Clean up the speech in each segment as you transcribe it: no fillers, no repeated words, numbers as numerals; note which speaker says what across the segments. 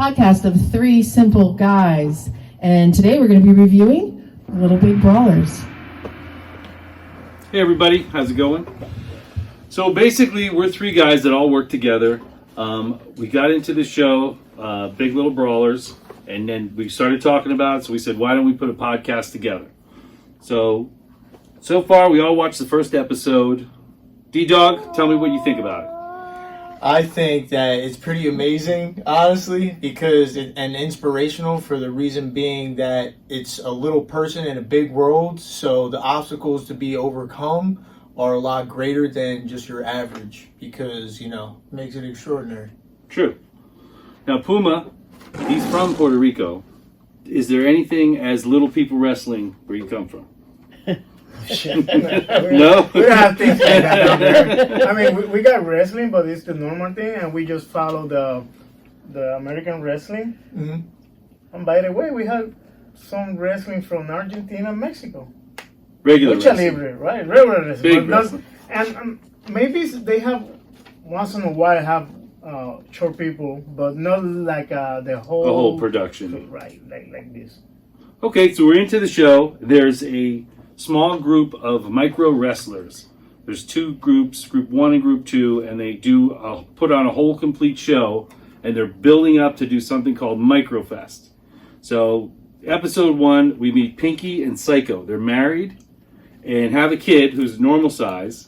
Speaker 1: podcast of three simple guys. And today we're going to be reviewing Little Big Brawlers.
Speaker 2: Hey everybody, how's it going? So basically, we're three guys that all work together. We got into the show, Big Little Brawlers, and then we started talking about it, so we said, why don't we put a podcast together? So far, we all watched the first episode. D-Dog, tell me what you think about it.
Speaker 3: I think that it's pretty amazing, honestly, because and inspirational for the reason being that it's a little person in a big world, so the obstacles to be overcome are a lot greater than just your average, because, you know, it makes it extraordinary.
Speaker 2: True. Now, Puma, he's from Puerto Rico. Is there anything as little people wrestling where you come from? No?
Speaker 4: We don't have things like that down there. I mean, we got wrestling, but it's the normal thing, and we just follow the American wrestling.
Speaker 3: Mm-hmm.
Speaker 4: And by the way, we have some wrestling from Argentina and Mexico.
Speaker 2: Regular
Speaker 4: Lucha
Speaker 2: wrestling.
Speaker 4: Libre, right? Regular wrestling.
Speaker 2: Big wrestling.
Speaker 4: And maybe they have, once in a while, have short people, but not like the whole
Speaker 2: production.
Speaker 4: Right, like this.
Speaker 2: Okay, so we're into the show. There's a small group of micro wrestlers. There's two groups, group 1 and group 2, and they do put on a whole complete show, and they're building up to do something called Microfest. So episode 1, we meet Pinky and Psyko. They're married and have a kid who's normal size,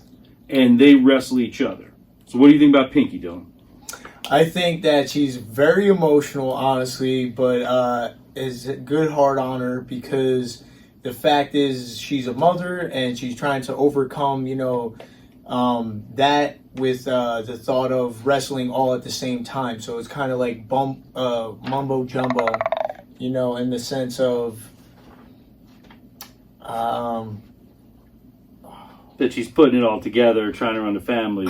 Speaker 2: and they wrestle each other. So what do you think about Pinky, Dylan?
Speaker 3: I think that she's very emotional, honestly, but is a good heart on her, because the fact is she's a mother and she's trying to overcome, you know, that with the thought of wrestling all at the same time. So it's kind of like mumbo jumbo, you know, in the sense of
Speaker 2: That she's putting it all together, trying to run a family.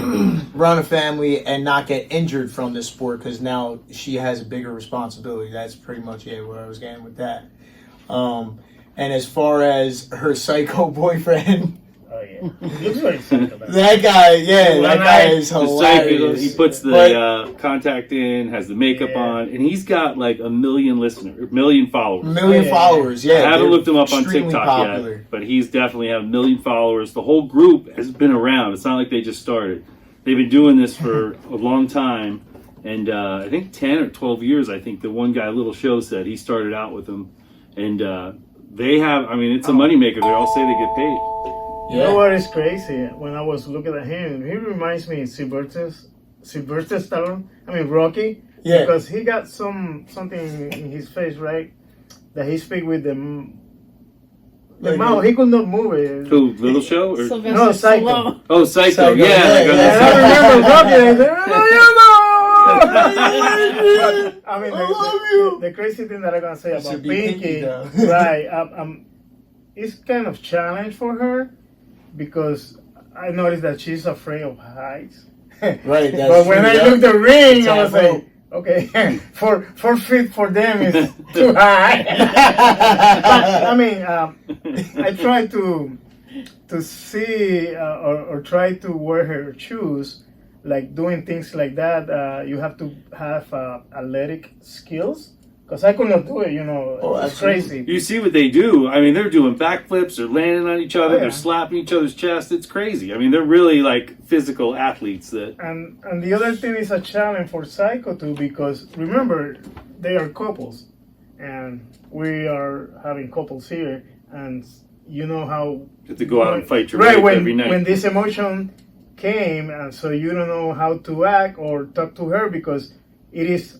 Speaker 3: run a family and not get injured from this sport, because now she has a bigger responsibility. That's pretty much where I was getting with that. And as far as her psycho boyfriend,
Speaker 4: Oh yeah, looks very psycho.
Speaker 3: that guy is
Speaker 2: The
Speaker 3: hilarious.
Speaker 2: Psycho, he puts the contact in, has the makeup on, and he's got like 1 million listeners, 1 million followers.
Speaker 3: Followers, yeah.
Speaker 2: I haven't looked him up on
Speaker 3: extremely
Speaker 2: TikTok
Speaker 3: popular.
Speaker 2: yet, but he's definitely have 1 million followers. The whole group has been around. It's not like they just started. They've been doing this for a long time, and I think 10 or 12 years, I think the one guy, Little Show, said he started out with them. And they have, I mean, it's a moneymaker. They all say they get paid.
Speaker 4: You know what is crazy? When I was looking at him, he reminds me of Sylvester Stallone. I mean Rocky.
Speaker 3: Yeah.
Speaker 4: Because he got something in his face, right? That he speak with the mouth. He could not move it.
Speaker 2: Who, Little Show? Or?
Speaker 4: No, Psycho.
Speaker 2: Oh, Psycho.
Speaker 3: Psycho,
Speaker 2: Yeah.
Speaker 3: yeah.
Speaker 4: And I remember Rocky. And I mean, the crazy thing that I'm gonna say about
Speaker 3: should be
Speaker 4: Pinky,
Speaker 3: Pinky,
Speaker 4: right? It's kind of challenge for her, because I noticed that she's afraid of heights.
Speaker 3: Right. That's
Speaker 4: But when
Speaker 3: true,
Speaker 4: I
Speaker 3: yeah.
Speaker 4: looked the ring,
Speaker 3: It's
Speaker 4: I was
Speaker 3: half
Speaker 4: like, okay, 4 feet for them is too high. But, I mean, I try to see or try to wear her shoes. Like doing things like that, you have to have athletic skills. Because I could not do it, you know.
Speaker 3: Oh,
Speaker 4: it's crazy.
Speaker 2: You see what they do. I mean, they're doing backflips. They're landing on each other.
Speaker 4: Oh, yeah.
Speaker 2: They're slapping each other's chest. It's crazy. I mean, they're really like physical athletes. That.
Speaker 4: And the other thing is a challenge for Psycho too, because remember, they are couples. And we are having couples here. And you know how...
Speaker 2: You have to go out and fight your
Speaker 4: right,
Speaker 2: wife every night.
Speaker 4: When this emotion came, and so you don't know how to act or talk to her, because it is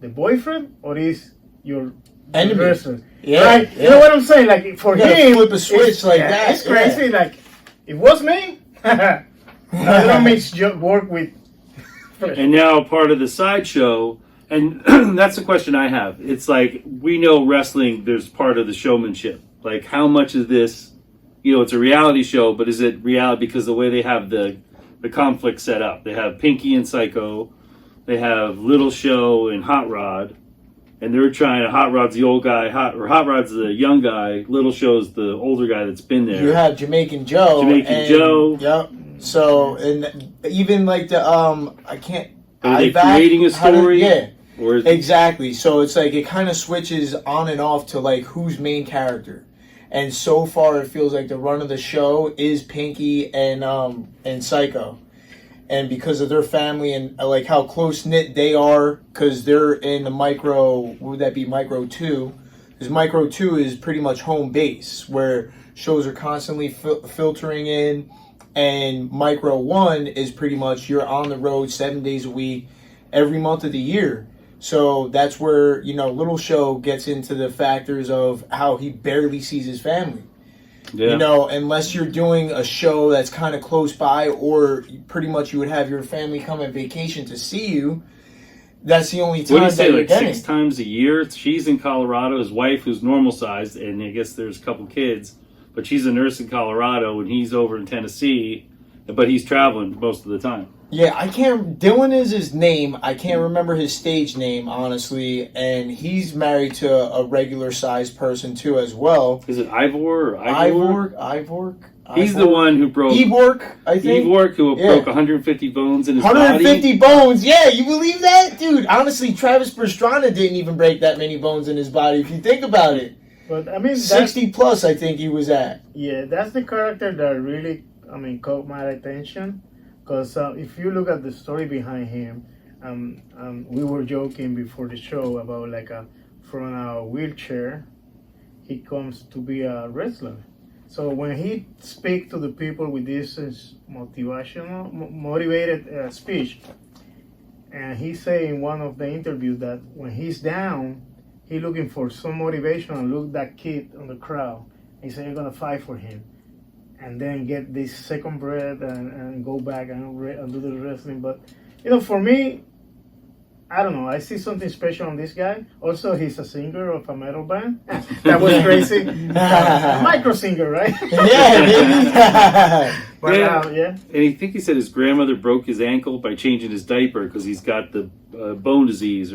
Speaker 4: the boyfriend or is your
Speaker 3: Enemy.
Speaker 4: person.
Speaker 3: Yeah,
Speaker 4: Right?
Speaker 3: yeah.
Speaker 4: You know what I'm saying? Like for
Speaker 3: You gotta
Speaker 4: him,
Speaker 3: flip a switch
Speaker 4: it's,
Speaker 3: like that,
Speaker 4: It's crazy.
Speaker 3: yeah.
Speaker 4: Like if it was me, I don't mix work with.
Speaker 2: And now part of the sideshow, and that's the question I have. It's like, we know wrestling, there's part of the showmanship. Like, how much is this, you know, it's a reality show, but is it reality because the way they have the conflict set up? They have Pinky and Psycho, they have Little Show and Hot Rod, and they're trying to, Hot Rod's the old guy, Hot Rod's the young guy, Little Show's the older guy that's been there.
Speaker 3: You have Jamaican Joe.
Speaker 2: Joe.
Speaker 3: Yep. So, and even like the, I can't...
Speaker 2: Are they
Speaker 3: IVAC,
Speaker 2: creating a story?
Speaker 3: Yeah.
Speaker 2: Or is
Speaker 3: Exactly. So it's like it kind of switches on and off to like who's main character. And so far, it feels like the run of the show is Pinky and Psycho, and because of their family and like how close knit they are, because they're in the micro. What would that be, Micro 2? Because Micro 2 is pretty much home base, where shows are constantly filtering in, and Micro 1 is pretty much you're on the road 7 days a week, every month of the year. So that's where, Little Show gets into the factors of how he barely sees his family.
Speaker 2: yeah.
Speaker 3: Unless you're doing a show that's kind of close by, or pretty much you would have your family come on vacation to see you, that's the only time
Speaker 2: What do you say,
Speaker 3: that you're
Speaker 2: like
Speaker 3: getting.
Speaker 2: 6 times a year? She's in Colorado. His wife, who's normal sized, and I guess there's a couple kids, but she's a nurse in Colorado, and he's over in Tennessee, but he's traveling most of the time.
Speaker 3: Yeah, Dylan is his name. I can't remember his stage name, honestly. And he's married to a regular sized person, too, as well.
Speaker 2: Is it Ivor or Ivor?
Speaker 3: Ivor?
Speaker 2: He's the one who broke...
Speaker 3: Evork, I think.
Speaker 2: Evork, who
Speaker 3: Yeah.
Speaker 2: broke 150 bones in his
Speaker 3: 150
Speaker 2: body.
Speaker 3: bones, yeah, you believe that? Dude, honestly, Travis Pastrana didn't even break that many bones in his body, if you think about it.
Speaker 4: But I mean,
Speaker 3: 60 plus, I think he was at.
Speaker 4: yeah, that's the character that really, caught my attention. Because if you look at the story behind him, we were joking before the show about from a wheelchair, he comes to be a wrestler. So when he speaks to the people with this motivated speech, and he say in one of the interviews that when he's down, he looking for some motivation, and look that kid on the crowd. He said, "You're gonna fight for him." And then get this second breath and go back and do the wrestling. But, for me, I don't know. I see something special on this guy. Also, he's a singer of a metal band. That was crazy. Micro singer, right?
Speaker 3: Yeah, baby.
Speaker 4: But,
Speaker 2: Yeah.
Speaker 4: yeah.
Speaker 2: And he said his grandmother broke his ankle by changing his diaper because he's got the bone disease.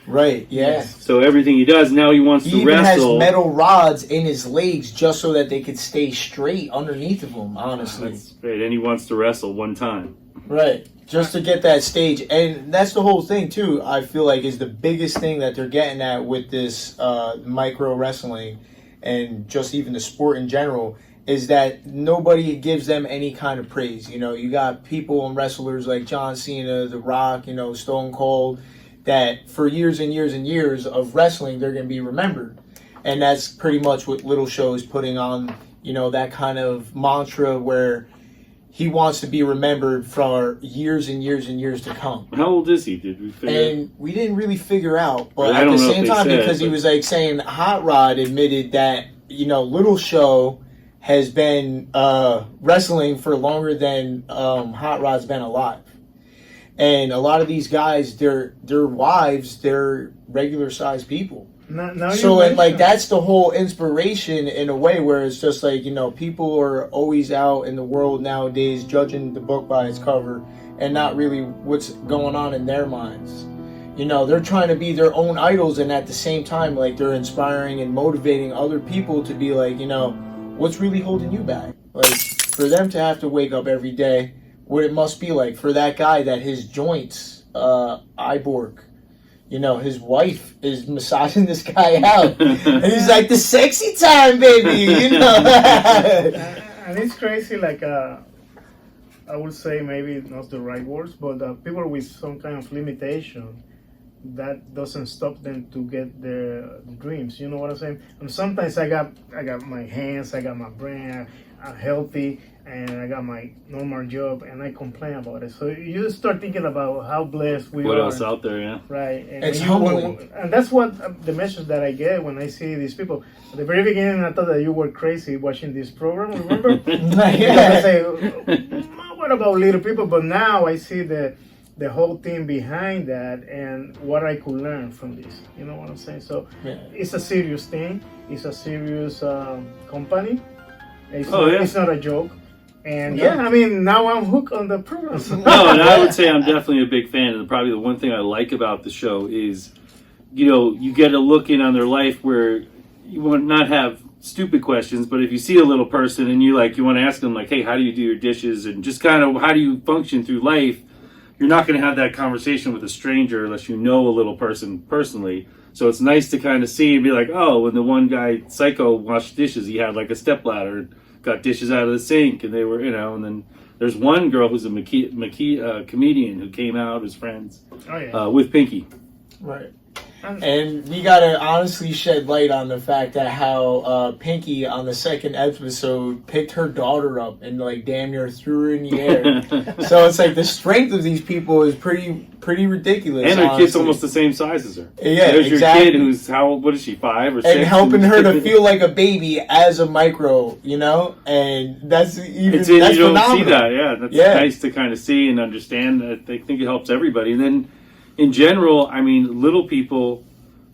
Speaker 3: Right, yeah.
Speaker 2: So everything he does, now he wants
Speaker 3: He
Speaker 2: to
Speaker 3: even
Speaker 2: wrestle.
Speaker 3: has metal rods in his legs just so that they could stay straight underneath of him, honestly.
Speaker 2: That's great. And he wants to wrestle one time.
Speaker 3: Right. Just to get that stage. And that's the whole thing, too, I feel like is the biggest thing that they're getting at with this micro wrestling and just even the sport in general is that nobody gives them any kind of praise. You got people and wrestlers like John Cena, The Rock, Stone Cold, that for years and years and years of wrestling, they're going to be remembered. And that's pretty much what Little Show is putting on, that kind of mantra where he wants to be remembered for years and years and years to come.
Speaker 2: How old is he? Did we figure?
Speaker 3: And we didn't really figure out, but
Speaker 2: I
Speaker 3: at
Speaker 2: don't
Speaker 3: the
Speaker 2: know if
Speaker 3: same
Speaker 2: they
Speaker 3: time,
Speaker 2: said,
Speaker 3: because he
Speaker 2: but-
Speaker 3: was like saying Hot Rod admitted that, Little Show has been wrestling for longer than Hot Rod's been alive. And a lot of these guys, their wives, they're regular sized people.
Speaker 4: Now
Speaker 3: So
Speaker 4: you
Speaker 3: like
Speaker 4: mention-
Speaker 3: that's the whole inspiration in a way where it's just like, people are always out in the world nowadays judging the book by its cover and not really what's going on in their minds. They're trying to be their own idols, and at the same time, like, they're inspiring and motivating other people to be like, what's really holding you back? Like, for them to have to wake up every day, what it must be like for that guy that his joints, Iborg, his wife is massaging this guy out. And he's like, the sexy time, baby,
Speaker 4: And it's crazy, I would say maybe not the right words, but people with some kind of limitation, that doesn't stop them to get their dreams. You know what I'm saying? And sometimes I got my hands, I got my brain, I'm healthy, and I got my normal job, and I complain about it. So you just start thinking about how blessed we
Speaker 2: What
Speaker 4: are.
Speaker 2: else out there, yeah?
Speaker 4: Right. And
Speaker 3: It's
Speaker 4: when
Speaker 3: humbling.
Speaker 4: and that's what the message that I get when I see these people. At the very beginning, I thought that you were crazy watching this program, remember? I
Speaker 3: Yeah.
Speaker 4: say, what about little people? But now I see the whole thing behind that and what I could learn from this. You know what I'm saying? So
Speaker 3: Yeah.
Speaker 4: it's a serious thing. It's a serious company. It's not a joke. And
Speaker 3: No.
Speaker 4: now I'm hooked on the program.
Speaker 2: No, and I would say I'm definitely a big fan. And probably the one thing I like about the show is, you get a look in on their life where you want not have stupid questions, but if you see a little person and you want to ask them like, hey, how do you do your dishes? And just kind of how do you function through life? you're not going to have that conversation with a stranger unless you know a little person personally. So it's nice to kind of see and be like, oh, when the one guy, Psyko, washed dishes, he had like a stepladder and got dishes out of the sink, and they were, and then there's one girl who's a comedian who came out as friends with Pinky.
Speaker 3: Right. And we gotta honestly shed light on the fact that how Pinky on the second episode picked her daughter up and like damn near threw her in the air. So it's like the strength of these people is pretty ridiculous.
Speaker 2: And her
Speaker 3: honestly.
Speaker 2: kid's almost the same size as her.
Speaker 3: Yeah,
Speaker 2: so there's
Speaker 3: exactly.
Speaker 2: your kid who's what is she, 5 or 6?
Speaker 3: And helping her to feel like a baby as a micro, and that's even
Speaker 2: it's
Speaker 3: that's
Speaker 2: you don't
Speaker 3: phenomenal.
Speaker 2: see that, yeah. That's nice to kind of see and understand. I think it helps everybody. And then in general, I mean, little people,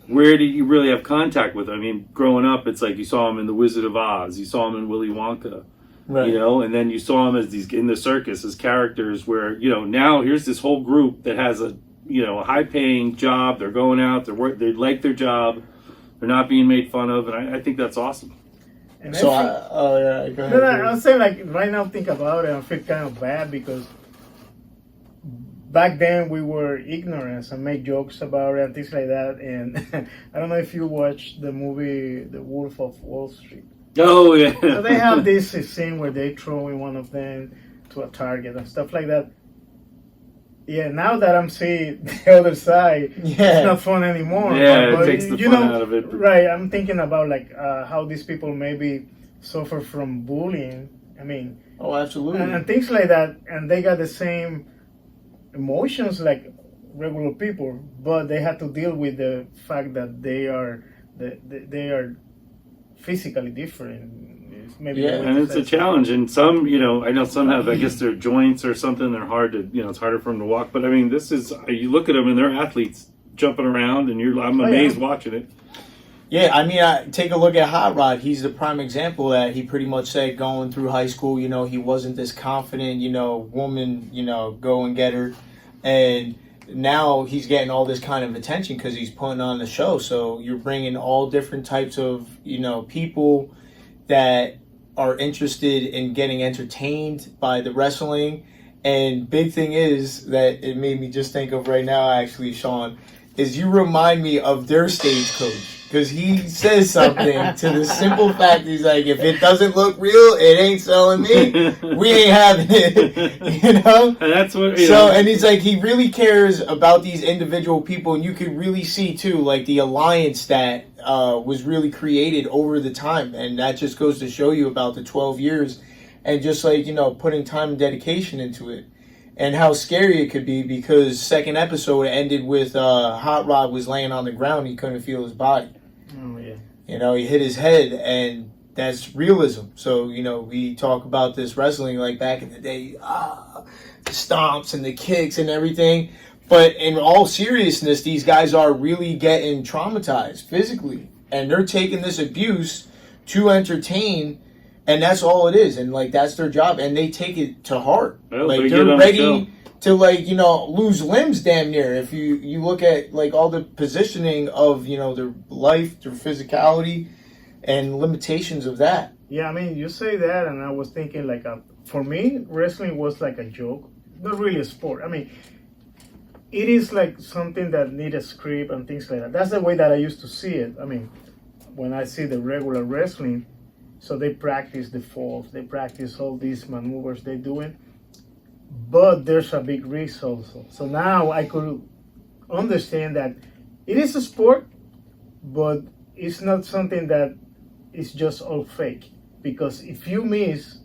Speaker 2: where do you really have contact with them? I mean, growing up, it's like you saw them in The Wizard of Oz, you saw them in Willy Wonka,
Speaker 3: right.
Speaker 2: and then you saw them as these in the circus as characters where, now here's this whole group that has a high-paying job. They're going out, they like their job, they're not being made fun of, and I think that's awesome.
Speaker 4: And
Speaker 3: So, go ahead.
Speaker 4: No, I was saying, like, right now, think about it, I feel kind of bad because back then we were ignorant and make jokes about it and things like that. And I don't know if you watched the movie The Wolf of Wall Street.
Speaker 2: Oh, yeah.
Speaker 4: So they have this scene where they throw in one of them to a target and stuff like that. Yeah, now that I'm seeing the other side, it's not fun anymore.
Speaker 2: Yeah,
Speaker 4: but
Speaker 2: it takes the fun out of it.
Speaker 4: Right, I'm thinking about like how these people maybe suffer from bullying. I mean,
Speaker 3: Oh, absolutely.
Speaker 4: and things like that, and they got the same emotions like regular people, but they have to deal with the fact that they are physically different. It's maybe
Speaker 2: And it's a challenge, and some, I know some have, I guess, their joints or something. They're hard to, it's harder for them to walk. But I mean, you look at them and they're athletes jumping around, and I'm amazed watching it.
Speaker 3: Yeah, I mean, take a look at Hot Rod. He's the prime example that he pretty much said going through high school, he wasn't this confident, woman, go and get her. And now he's getting all this kind of attention because he's putting on the show. So you're bringing all different types of, people that are interested in getting entertained by the wrestling. And big thing is that it made me just think of right now, actually, Sean, is you remind me of their stagecoach. Because he says something to the simple fact, he's like, if it doesn't look real, it ain't selling me. We ain't having it, And
Speaker 2: that's what,
Speaker 3: and he's like, he really cares about these individual people. And you could really see, too, like the alliance that was really created over the time. And that just goes to show you about the 12 years. And just like, putting time and dedication into it. And how scary it could be because second episode ended with Hot Rod was laying on the ground. He couldn't feel his body.
Speaker 4: Oh, yeah.
Speaker 3: He hit his head, and that's realism. So, we talk about this wrestling like back in the day, the stomps and the kicks and everything. But in all seriousness, these guys are really getting traumatized physically. And they're taking this abuse to entertain. And that's all it is. And, that's their job. And they take it to heart.
Speaker 2: Well,
Speaker 3: they're ready to, lose limbs damn near. If you look at, all the positioning of, their life, their physicality, and limitations of that.
Speaker 4: Yeah, I mean, you say that, and I was thinking, for me, wrestling was like a joke. Not really a sport. I mean, it is like something that needs a script and things like that. That's the way that I used to see it. I mean, when I see the regular wrestling, so they practice the falls, they practice all these maneuvers they're doing, but there's a big risk also. So now I could understand that it is a sport, but it's not something that is just all fake. Because if you miss,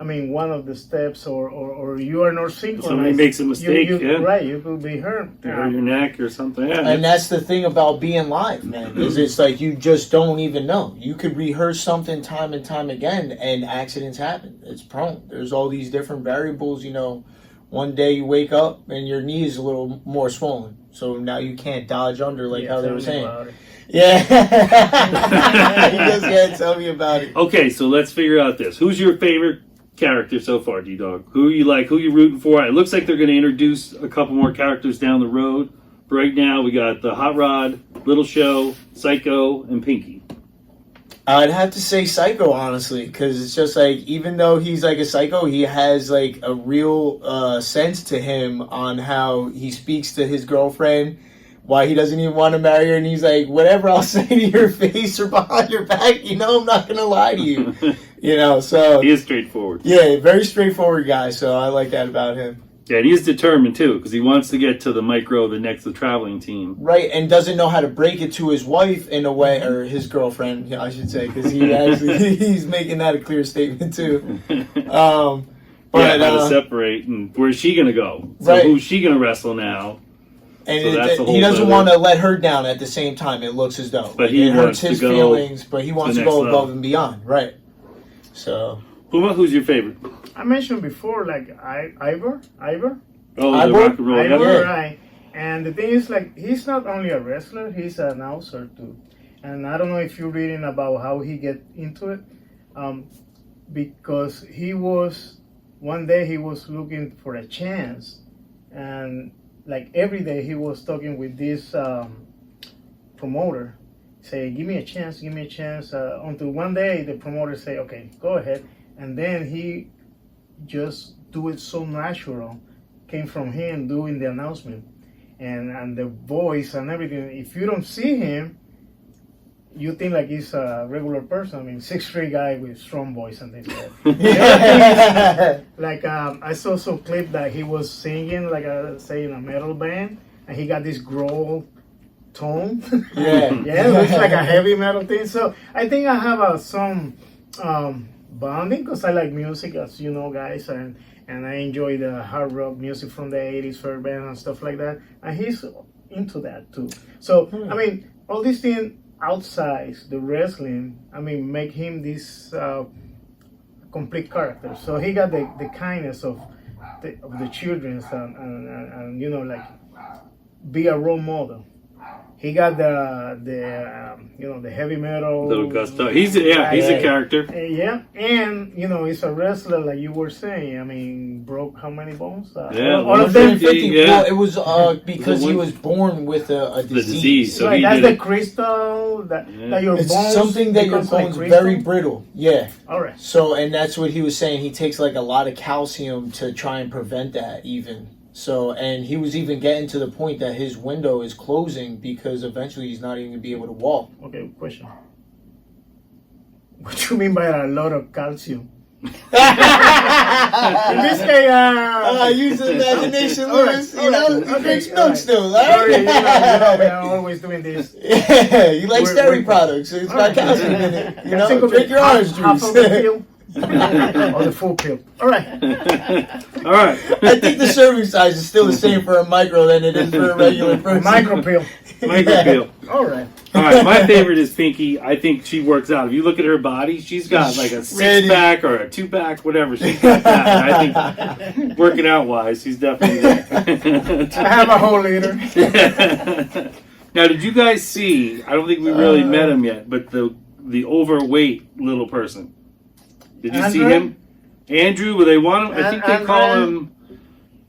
Speaker 4: one of the steps or you are not synchronized.
Speaker 2: Somebody makes a mistake,
Speaker 4: right, you could be hurt.
Speaker 2: Hurt your neck or something. Yeah.
Speaker 3: And that's the thing about being live, man, is it's like you just don't even know. You could rehearse something time and time again, and accidents happen. It's prone. There's all these different variables, One day you wake up and your knee is a little more swollen. So now you can't dodge under how they were saying. Yeah. You just can't tell me about it.
Speaker 2: Okay, so let's figure out this. Who's your favorite character so far, D-Dog? Who you like? Who you rooting for? It looks like they're going to introduce a couple more characters down the road. But right now, we got the Hot Rod, Little Show, Psyko, and Pinky.
Speaker 3: I'd have to say Psycho, honestly, because it's just like, even though he's like a psycho, he has like a real sense to him on how he speaks to his girlfriend, why he doesn't even want to marry her, and he's like, whatever I'll say to your face or behind your back, you know, I'm not gonna lie to you, you know. So
Speaker 2: He is straightforward.
Speaker 3: yeah, very straightforward guy. So I like that about him.
Speaker 2: Yeah, and he's determined too, because he wants to get to the micro, the next the traveling team.
Speaker 3: Right, and doesn't know how to break it to his wife in a way, or his girlfriend, I should say, because he actually he's making that a clear statement too. But
Speaker 2: Yeah, how to separate and where's she gonna go? So
Speaker 3: Right.
Speaker 2: who's she gonna wrestle now?
Speaker 3: and
Speaker 2: So that's a whole
Speaker 3: he doesn't
Speaker 2: other-
Speaker 3: want to let her down at the same time. It looks as though,
Speaker 2: But he
Speaker 3: it hurts
Speaker 2: wants to
Speaker 3: his
Speaker 2: go
Speaker 3: feelings, but he wants
Speaker 2: the
Speaker 3: to go
Speaker 2: next
Speaker 3: above
Speaker 2: level.
Speaker 3: and beyond. Right. So
Speaker 2: Who's your favorite?
Speaker 4: I mentioned before, like Ivor.
Speaker 2: Oh,
Speaker 3: I
Speaker 2: the
Speaker 3: would-
Speaker 2: rock and roll.
Speaker 4: Ivor,
Speaker 2: Yeah.
Speaker 4: right? And the thing is, like, he's not only a wrestler; he's an announcer too. And I don't know if you're reading about how he get into it, because he was one day he was looking for a chance, and like every day he was talking with this promoter, say, give me a chance, until one day the promoter say, okay, go ahead. And then he just do it so natural, came from him doing the announcement and the voice and everything. If you don't see him, you think like he's a regular person. I mean, 6'3" guy with strong voice and things like that. The other thing is, like, I saw some clip that he was singing, like, say, in a metal band, and he got this growl tone.
Speaker 3: yeah,
Speaker 4: Yeah, it looks like a heavy metal thing. So I think I have some bonding, because I like music, as you know, guys, and I enjoy the hard rock music from the 80s, fair band and stuff like that. And he's into that too. So, I mean, all these things outside the wrestling, I mean, make him this complete character. So he got the kindness of the children and you know, like, be a role model. He got the you know, the heavy metal.
Speaker 2: Little gusto. He's a character.
Speaker 4: Yeah, and you know, he's a wrestler, like you were saying. I mean, broke how many bones?
Speaker 2: Yeah,
Speaker 4: all of them.
Speaker 3: 50.
Speaker 2: Yeah.
Speaker 3: Well, it was because
Speaker 2: Was it
Speaker 3: he
Speaker 2: one?
Speaker 3: was born with a
Speaker 2: The
Speaker 3: disease.
Speaker 2: disease. So
Speaker 4: Right,
Speaker 2: he
Speaker 4: that's
Speaker 2: did
Speaker 4: the
Speaker 2: it.
Speaker 4: crystal that
Speaker 2: Yeah.
Speaker 4: your
Speaker 3: It's
Speaker 4: bones.
Speaker 3: something that your
Speaker 4: becomes like
Speaker 3: bones
Speaker 4: crystal?
Speaker 3: very brittle. Yeah.
Speaker 4: All right.
Speaker 3: So, and that's what he was saying. He takes like a lot of calcium to try and prevent that even. So, and he was even getting to the point that his window is closing because eventually he's not even going to be able to walk.
Speaker 4: Okay, question. What do you mean by a lot of calcium? In this case,
Speaker 3: Use the imagination,
Speaker 4: All right,
Speaker 3: Lewis.
Speaker 4: all
Speaker 3: You know,
Speaker 4: right,
Speaker 3: he
Speaker 4: okay,
Speaker 3: drinks
Speaker 4: all
Speaker 3: milk
Speaker 4: right.
Speaker 3: still,
Speaker 4: sorry, you know,
Speaker 3: right?
Speaker 4: I'm always doing this.
Speaker 3: Yeah, you like
Speaker 4: We're-
Speaker 3: dairy
Speaker 4: we're-
Speaker 3: products. So it's
Speaker 4: All
Speaker 3: got
Speaker 4: right.
Speaker 3: calcium in it. You
Speaker 4: A
Speaker 3: know,
Speaker 4: single
Speaker 3: drink
Speaker 4: bit,
Speaker 3: your orange
Speaker 4: half
Speaker 3: juice.
Speaker 4: of the pill. Or the full pill. All right.
Speaker 2: All right.
Speaker 3: I think the serving size is still the same for a micro than it is for a regular person.
Speaker 4: Micro pill.
Speaker 2: Micro Bill.
Speaker 4: All right.
Speaker 2: All right, my favorite is Pinky. I think she works out. If you look at her body, she's got like a
Speaker 3: Ready.
Speaker 2: 6-pack or a 2-pack, whatever. She's got that. And I think working out wise, she's definitely there.
Speaker 4: I have a whole liter.
Speaker 2: Now, did you guys see? I don't think we really met him yet, but the overweight little person. Did you see
Speaker 4: Andrew?
Speaker 2: him? Andrew. Well, they want him. I think they call
Speaker 4: Andrew?
Speaker 2: him.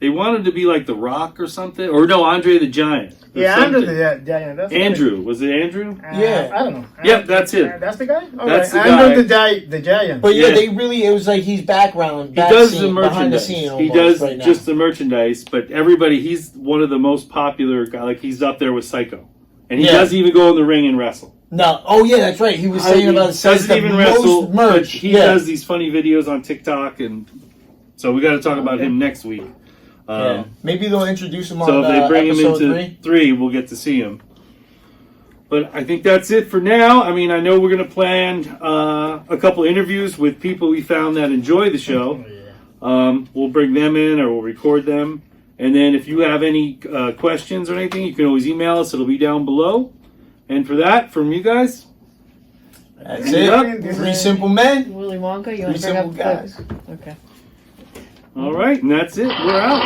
Speaker 2: They wanted to be like the Rock or something, or no, Andre the Giant. or
Speaker 4: Yeah, Andrew
Speaker 2: something.
Speaker 4: the Giant. That's
Speaker 2: Andrew. Was it Andrew?
Speaker 3: Yeah.
Speaker 4: I don't know.
Speaker 2: Yep, that's it.
Speaker 4: That's the guy? All
Speaker 2: That's
Speaker 4: right.
Speaker 2: the
Speaker 4: Andrew
Speaker 2: guy.
Speaker 4: the Giant.
Speaker 3: But yeah,
Speaker 2: Yeah.
Speaker 3: they really, it was like he's background,
Speaker 2: He
Speaker 3: back
Speaker 2: does
Speaker 3: scene,
Speaker 2: the
Speaker 3: behind the
Speaker 2: merchandise.
Speaker 3: scene
Speaker 2: He
Speaker 3: almost
Speaker 2: does
Speaker 3: right now.
Speaker 2: just the merchandise, but everybody, he's one of the most popular guys. Like, he's up there with Psycho. And he
Speaker 3: Yeah.
Speaker 2: doesn't even go in the ring and wrestle.
Speaker 3: No, oh yeah, that's right. He was saying
Speaker 2: He
Speaker 3: about
Speaker 2: doesn't
Speaker 3: the
Speaker 2: even
Speaker 3: most
Speaker 2: wrestle, but
Speaker 3: merch.
Speaker 2: he
Speaker 3: yeah.
Speaker 2: does these funny videos on TikTok, and so we got to talk about him next week.
Speaker 3: Yeah. Maybe they'll introduce him
Speaker 2: So
Speaker 3: on
Speaker 2: if they bring him
Speaker 3: episode
Speaker 2: into
Speaker 3: 3.
Speaker 2: 3, we'll get to see him. But I think that's it for now. I mean, I know we're going to plan a couple interviews with people we found that enjoy the show. We'll bring them in or we'll record them. And then if you have any questions or anything, you can always email us. It'll be down below. And for that, from you guys,
Speaker 3: That's
Speaker 2: Yep.
Speaker 3: it. 3 simple men.
Speaker 5: Willy Wonka, you
Speaker 3: 3
Speaker 5: want to bring
Speaker 3: simple
Speaker 5: up
Speaker 3: guys.
Speaker 5: the... Okay.
Speaker 2: all right, and that's it. We're out.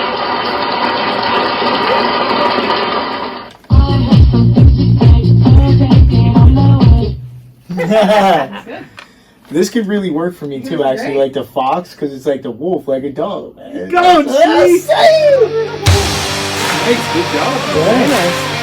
Speaker 3: This could really work for me too, actually,
Speaker 5: great.
Speaker 3: like the fox, because it's like the wolf, like a dog. Man.
Speaker 2: Go,
Speaker 3: That's what I'm
Speaker 2: Steve!
Speaker 3: saying.
Speaker 2: Thanks, good job.
Speaker 3: Yeah.
Speaker 5: Very nice.